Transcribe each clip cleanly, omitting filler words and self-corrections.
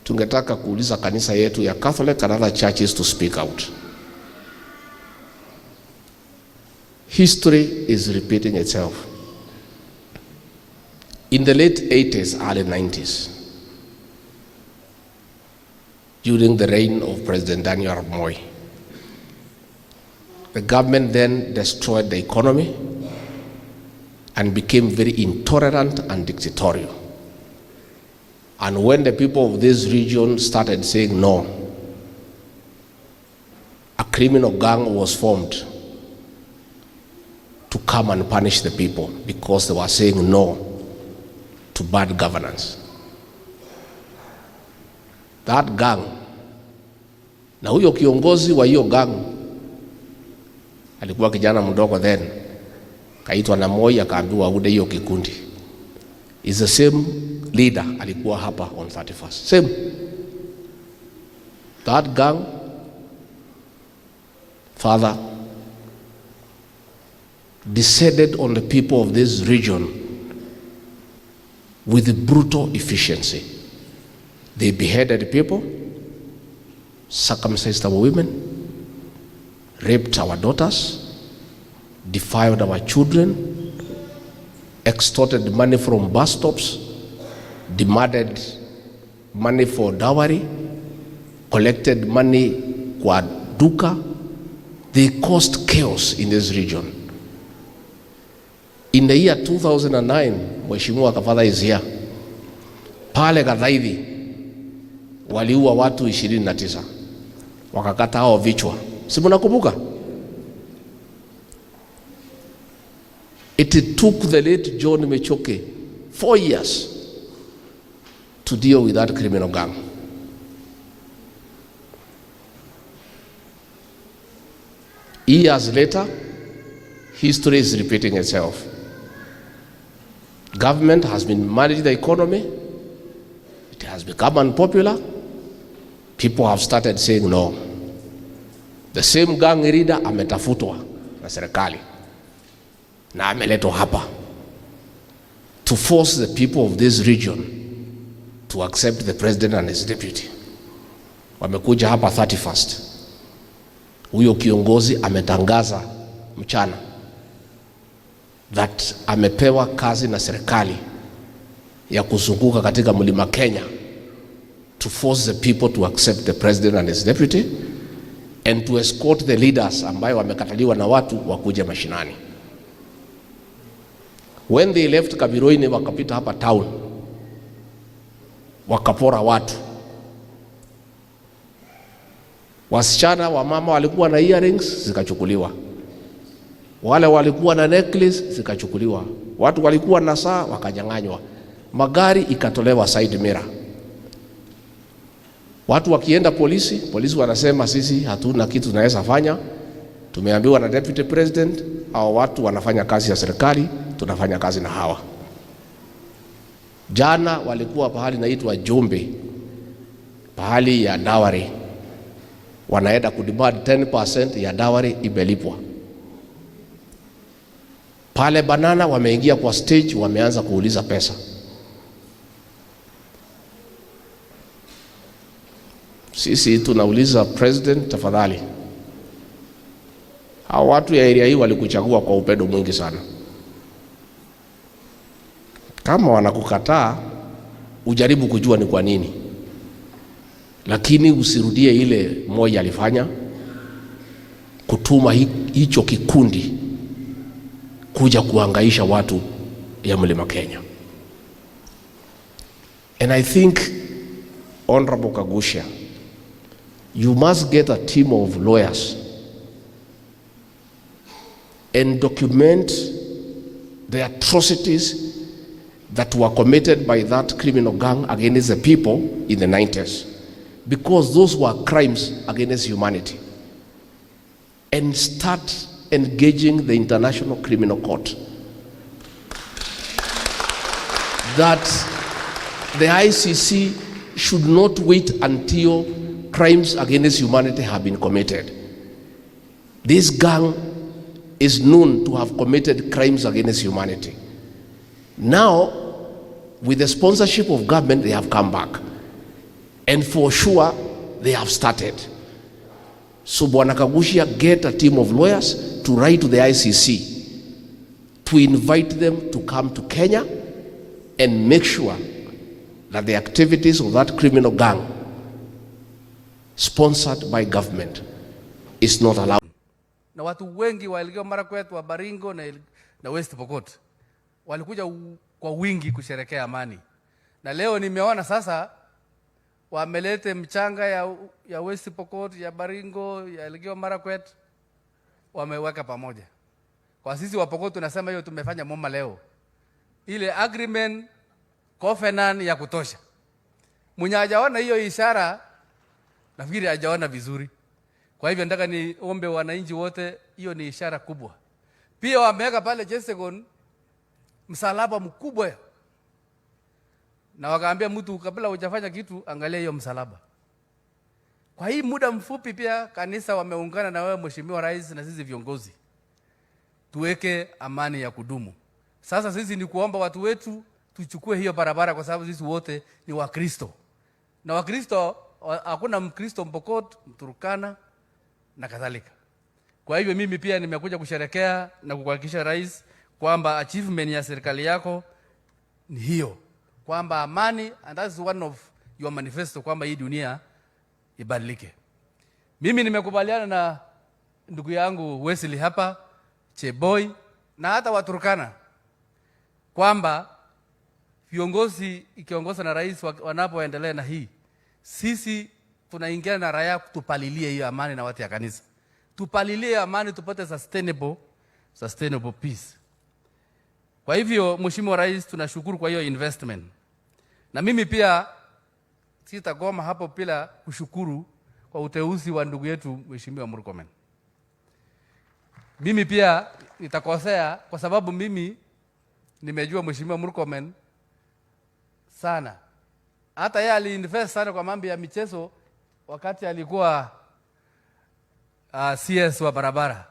tungetaka kuuliza kanisa yetu ya Catholic and other churches to speak out. History is repeating itself. In the late 80s, early 90s, during the reign of President Daniel Arap Moi, the government then destroyed the economy and became very intolerant and dictatorial. And when the people of this region started saying no, a criminal gang was formed to come and punish the people because they were saying no to bad governance. That gang, na huyo kiongozi wa hiyo gang alikuwa kijana mdogo then, kaitwa na Moi akaambiwa aude hiyo kikundi. Is the same leader alikuwa hapa on 31st. Same. That gang, father, descended on the people of this region with brutal efficiency. They beheaded people, circumcised our women, raped our daughters, defiled our children, extorted money from bus stops, demanded money for dowry, collected money kwa duka. They caused chaos in this region. In the year 2009, Mheshimiwa Kavadha is here. Pale Gathaithi waliua watu 29. Wakakata hao vichwa. Si mnakumbuka? It took the late John Mechoke 4 years to deal with that criminal gang. Years later, history is repeating itself. Government has been managing the economy. It has become unpopular. People have started saying no. The same gang leader ametafutwa na serikali na ameletwa hapa to force the people of this region to accept the president and his deputy. Wamekuja hapa 31st. Huyo kiongozi ametangaza mchana that amepewa kazi na serikali ya kuzunguka katika mlima Kenya to force the people to accept the president and his deputy and to escort the leaders ambayo wamekataliwa na watu wakuje mashinani. When they left Kabiroini, wakapita hapa town, wakapora watu. Wasichana wa mama walikuwa na earrings zikachukuliwa, wale walikuwa na necklace zikachukuliwa, watu walikuwa na saa wakanyang'anywa, magari ikatolewa side mirror. Watu wakienda polisi wanasema sisi hatuna kitu tunaweza fanya, tumeambiwa na deputy president au watu wanafanya kazi ya serikali, tunafanya kazi na hawa. Jana walikuwa pahali naitwa Jombe, pahali ya dowry, wanaenda kudemand 10% ya dowry ibelipwa. Pale Banana wameingia kwa stage, wameanza kuuliza pesa. Sisi tunauliza president, tafadhali, hao watu ya area hii walikuchagua kwa upendo mwingi sana. Kama wanakukataa, ujaribu kujua ni kwa nini, lakini usirudie ile Moi alifanya, kutuma hicho kikundi kuja kuhangaisha watu ya mlima Kenya. And I think, Honorable Kagusha, you must get a team of lawyers and document the atrocities that were committed by that criminal gang against the people in the 90s, because those were crimes against humanity, and start engaging the International Criminal Court. That the ICC should not wait until crimes against humanity have been committed. This gang is known to have committed crimes against humanity. Now, with the sponsorship of government, they have come back. And for sure, they have started. So Bwana Kagusha, get a team of lawyers to write to the ICC to invite them to come to Kenya and make sure that the activities of that criminal gang sponsored by government is not allowed. Na watu wengi wa Elgeyo Marakwet, wa Baringo na West Pokot walikuja kwa wingi kusherekea amani. Na leo nimeona sasa wamelete mchanga ya West Pokot, ya Baringo, ya Elgeyo Marakwet, wameweka pamoja. Kwa sisi wa Pokot tunasema hiyo tumefanya moma leo. Ile agreement covenant ya kutosha. Mwenye hajaona hiyo ishara nafikiri hajaona vizuri. Kwa hivyo nataka niombe wananchi wote, hiyo ni ishara kubwa. Pia wameweka pale Chesegon msalaba mkubwa. Na wakaambia mtu kabla hujafanya kitu angalia hiyo msalaba. Kwa hii muda mfupi pia kanisa wameungana na wewe Mheshimiwa Rais na sisi viongozi. Tuweke amani ya kudumu. Sasa sisi ni kuomba watu wetu tuchukue hiyo barabara kwa sababu sisi wote ni Wakristo. Na Wakristo hakuna Mkristo Mpokot, Mturkana na kadhalika. Kwa hivyo mimi pia nimekuja kusherekea na kukuhakikishia Rais kwamba achievement ya serikali yako ni hiyo. Kwamba amani, and that's one of your manifesto, kwamba hii dunia ibadilike. Mimi nimekubaliana na ndugu yangu Wesley hapa, Cheboy na hata Waturkana kwamba viongozi ikiongozwa na rais wanapoendelea na hii, sisi tunaingia na raia tupalilie hiyo amani na watu ya kanisa. Tupalilie amani tupate sustainable peace. Kwa hivyo Mheshimiwa Rais, tunashukuru kwa hiyo investment. Na mimi pia sitagoma hapo bila kushukuru kwa uteuzi wa ndugu yetu Mheshimiwa Murkomen. Mimi pia nitakosea kwa sababu mimi nimejua Mheshimiwa Murkomen sana. Hata yeye aliinvest sana kwa mambo ya michezo wakati alikuwa CS wa barabara.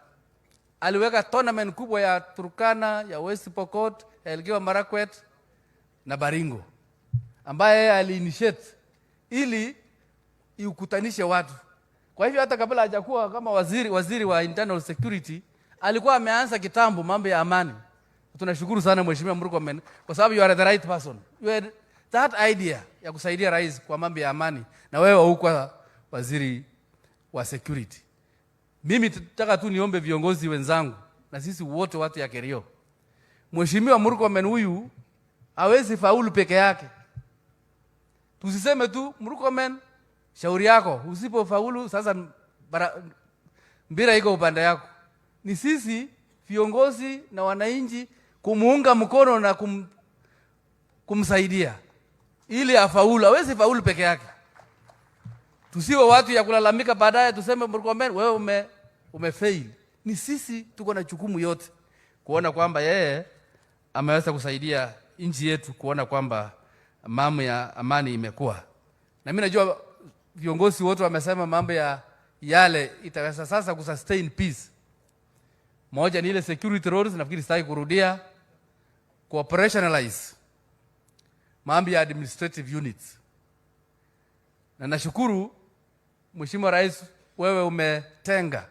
Aliweka tournament kubwa ya Turkana, ya West Pokot, ya Elgeyo Marakwet na Baringo, ambaye ali-initiate ili iukutanishe watu. Kwa hivyo hata kabla hajakuwa kama waziri wa internal security, alikuwa ameanza kitambo mambo ya amani. Tunashukuru sana Mheshimiwa Murkomen kwa sababu you are the right person. You had that idea ya kusaidia rais kwa mambo ya amani, na wewe huko waziri wa security. Mimi nataka tu niombe viongozi wenzangu na sisi wote watu ya Kerio. Mheshimiwa Murkomen huyu hawezi faulu peke yake. Tusiseme tu Murkomen shauri yako, usipofaulu sasa mbira iko upande yako. Ni sisi viongozi na wananchi kumuunga mkono na kumsaidia ili afaulu. Hawezi faulu peke yake. Tusiwe watu ya kulalamika baadaye tuseme Murkomen wewe umefail. Ni sisi tuko na jukumu yote kuona kwamba yeye ameweza kusaidia nchi yetu kuona kwamba mambo ya amani imekuwa. Na mimi najua viongozi wote wamesema mambo ya yale itaweza sasa kusustain peace. Moja ni ile security roles, nafikiri sitaki kurudia, operationalize mambo ya administrative units. Na nashukuru Mheshimiwa Rais, wewe umetenga.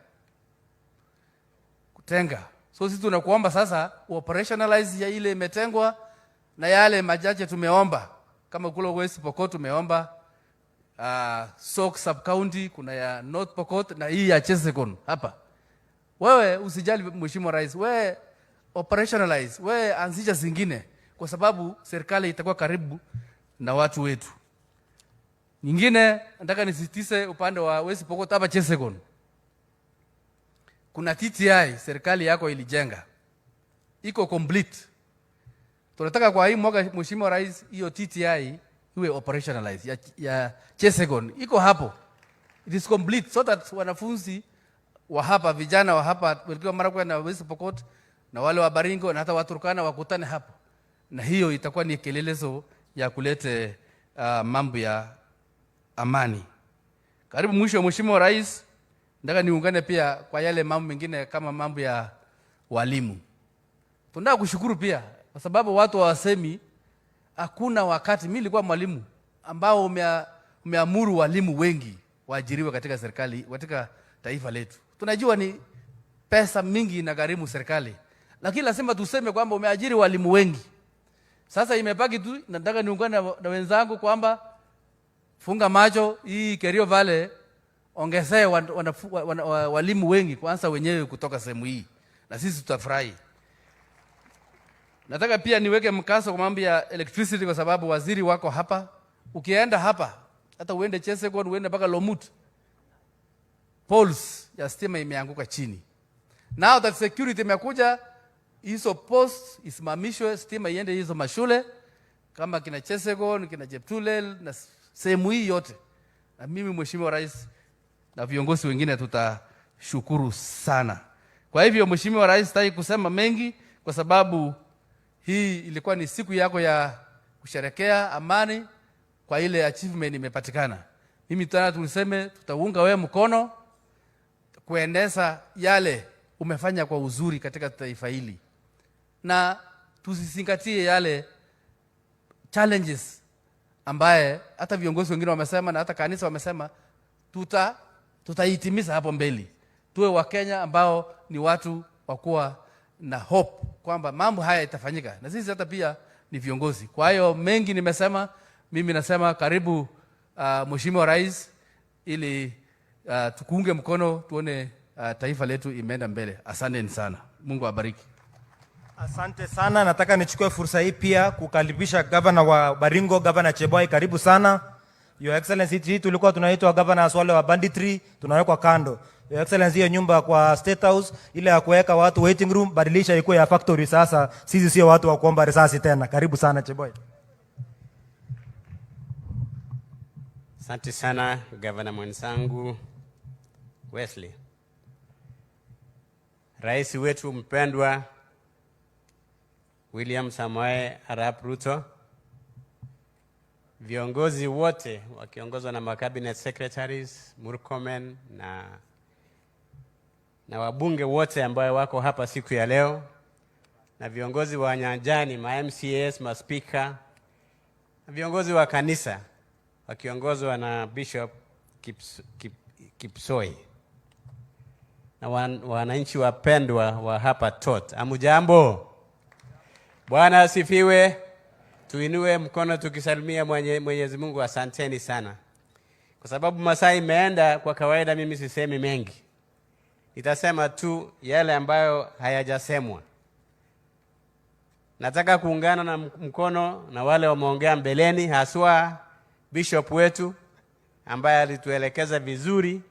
So sisi tunakuomba sasa operationalize ya ile imetengwa na yale majaji tumeomba. Kama kule West Pokot tumeomba Sok sub county, kuna ya North Pokot na hii ya Chesegon hapa. Wewe usijali Mheshimiwa Rais, wewe operationalize, wewe anzisha zingine kwa sababu serikali itakuwa karibu na watu wetu. Nyingine nataka nisisitize upande wa West Pokot hapa Chesegon. Kuna TTI serikali yako ilijenga. Iko complete. Tunataka kwa hii mwaka Mheshimiwa Rais hiyo TTI iwe operationalize ya Chesegon. Iko hapo. It is complete so that wanafunzi wa hapa, vijana wa hapa Elgeyo Marakwet na West Pokot na wale wa Baringo na hata Waturkana wakutane hapo. Na hiyo itakuwa ni kielelezo ya kulete mambo ya amani. Karibu mwisho Mheshimiwa Rais, nataka niungane pia kwa yale mambo mengine kama mambo ya walimu. Tunataka kushukuru pia kwa sababu watu hawasemi hakuna wakati. Mimi nilikuwa mwalimu ambao umeamuru walimu wengi waajiriwe katika serikali, katika taifa letu. Tunajua ni pesa mingi inagharimu serikali, lakini lazima tuseme kwamba umeajiri walimu wengi. Sasa imebaki tu, nataka niungane na wenzangu kwamba funga macho, hii Kerio Valley ongezee walimu wengi kwanza wenyewe kutoka sehemu hii, na sisi tutafurahi. Nataka pia niweke mkazo kwa mambo ya electricity, kwa sababu waziri wako hapa. Ukienda hapa, hata uende Chesekon, uende mpaka Lomut, poles ya stima imeanguka chini. Now that security imekuja, hizo post isimamishwe, stima iende hizo mashule kama kina Chesekon, kina Jeptulel na sehemu hii yote. Na mimi Mheshimiwa Rais na viongozi wengine tutashukuru sana. Kwa hivyo Mheshimiwa Rais, sitaki kusema mengi kwa sababu hii ilikuwa ni siku yako ya kusherekea amani kwa ile achievement imepatikana. Mimi tena tuliseme tutaunga wewe mkono kuendeza yale umefanya kwa uzuri katika taifa hili, na tusizingatie yale challenges ambaye hata viongozi wengine wamesema na hata kanisa wamesema tutahitimiza hapo mbele. Tuwe Wakenya ambao ni watu wakuwa na hope kwamba mambo haya itafanyika, na sisi hata pia ni viongozi. Kwa hiyo mengi nimesema, mimi nasema karibu Mheshimiwa Rais, ili tukuunge mkono tuone taifa letu imeenda mbele. Asante sana. Mungu abariki. Asante sana. Nataka nichukue fursa hii pia kukaribisha Governor wa Baringo, Governor Cheboy. Karibu sana. Your Excellency, hii tulikuwa tunaitwa governors wale wa banditry, tunawekwa kando. Your Excellency, hiyo nyumba kwa State House ile ya kuweka watu waiting room, badilisha ikuwe ya factory sasa. Sisi sio watu wa kuomba risasi tena. Karibu sana Cheboy. Asante sana Governor mwenzangu Wesley. Rais wetu mpendwa William Samoei Arap Ruto, viongozi wote wakiongozwa na cabinet secretaries, Murkomen na wabunge wote ambao wako hapa siku ya leo, na viongozi wa nyanjani, ma MCAs, ma speaker, na viongozi wa kanisa wakiongozwa na Bishop Kipsoi, na wananchi wapendwa wa hapa Tot. Amujambo. Bwana asifiwe. Tuinue mkono tukisalimia Mwenyezi Mungu. Asanteni sana. Kwa sababu masaa imeenda, kwa kawaida mimi sisemi mengi. Nitasema tu yale ambayo hayajasemwa. Nataka kuungana na mkono na wale wameongea mbeleni, haswa Bishop wetu ambaye alituelekeza vizuri,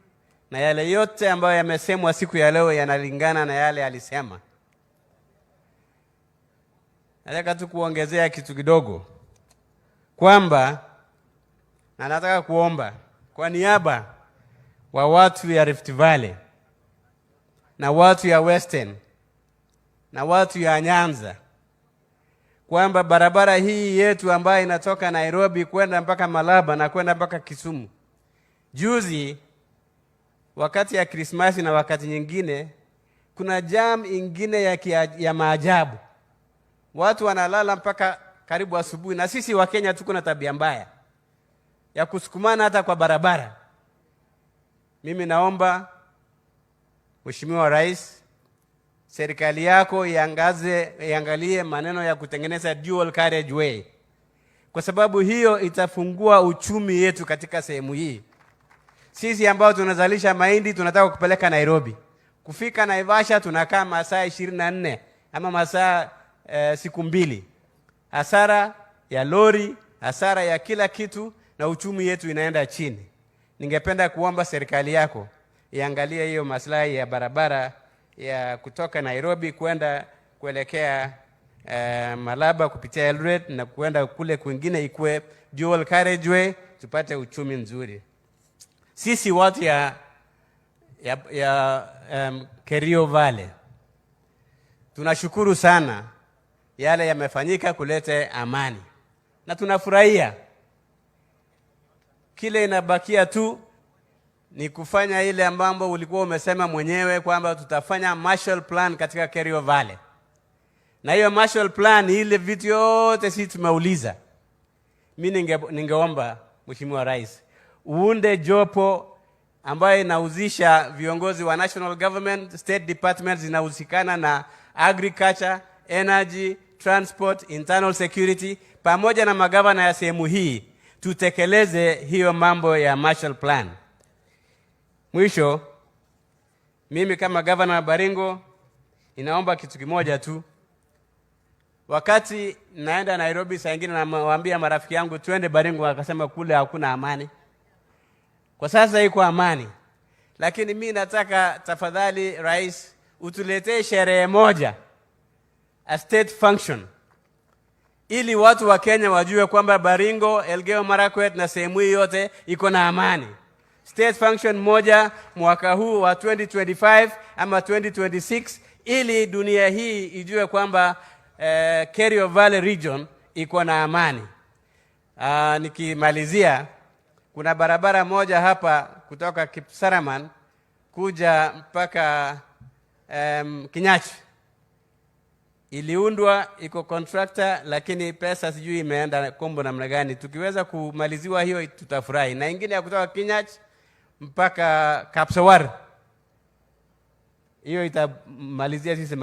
na yale yote ambayo yamesemwa siku ya leo yanalingana na yale alisema. Nataka tu kuongezea kitu kidogo kwamba, na nataka kuomba kwa niaba wa watu ya Rift Valley na watu ya Western na watu ya Nyanza kwamba barabara hii yetu ambayo inatoka Nairobi kwenda mpaka Malaba na kwenda mpaka Kisumu, juzi wakati ya Krismasi na wakati nyingine kuna jam ingine ya maajabu. Watu wanalala mpaka karibu asubuhi, na sisi wa Kenya tuko na tabia mbaya ya kusukumana hata kwa barabara. Mimi naomba Mheshimiwa Rais, serikali yako iangalie maneno ya kutengeneza dual carriageway, kwa sababu hiyo itafungua uchumi yetu katika sehemu hii. Sisi ambao tunazalisha mahindi tunataka kupeleka Nairobi, kufika Naivasha tunakaa masaa 24 ama masaa siku 2. Hasara ya lori, hasara ya kila kitu, na uchumi yetu inaenda chini. Ningependa kuomba serikali yako iangalie hiyo maslahi ya barabara ya kutoka Nairobi kuelekea Malaba kupitia Eldoret na kwenda kule kwingine ikuwe dual carriageway, tupate uchumi mzuri. Sisi watu ya Kerio Valley tunashukuru sana yale yamefanyika kulete amani, na tunafurahia. Kile inabakia tu ni kufanya ile ambambo ulikuwa umesema mwenyewe kwamba tutafanya Marshall Plan katika Kerio Valley. Na hiyo Marshall Plan, ile vitu yote sisi tumeuliza. Mimi ningeomba Mheshimiwa Rais uunde jopo ambayo inahusisha viongozi wa national government, state departments zinahusikana na agriculture, energy, transport, internal security, pamoja na magavana ya sehemu hii, tutekeleze hiyo mambo ya Marshall Plan. Mwisho, mimi kama gavana wa Baringo inaomba kitu kimoja tu. Wakati naenda Nairobi saa nyingine nawaambia marafiki yangu twende Baringo, wakasema kule hakuna amani. Kwa sasa iko amani. Lakini mimi nataka tafadhali Rais utuletee sherehe moja, a state function, ili watu wa Kenya wajue kwamba Baringo, Elgeyo Marakwet na sehemu hii yote iko na amani. State function moja mwaka huu wa 2025 ama 2026, ili dunia hii ijue kwamba Kerio Valley region iko na amani. Nikimalizia, kuna barabara moja hapa kutoka Kipsaraman kuja mpaka Kinyachi. Iliundwa, iko contractor, lakini pesa sijui imeenda kombo namna gani. Tukiweza kumaliziwa hiyo tutafurahi. Na ingine ya kutoka Kinyachi mpaka Kapsawar, hiyo itamalizia sisi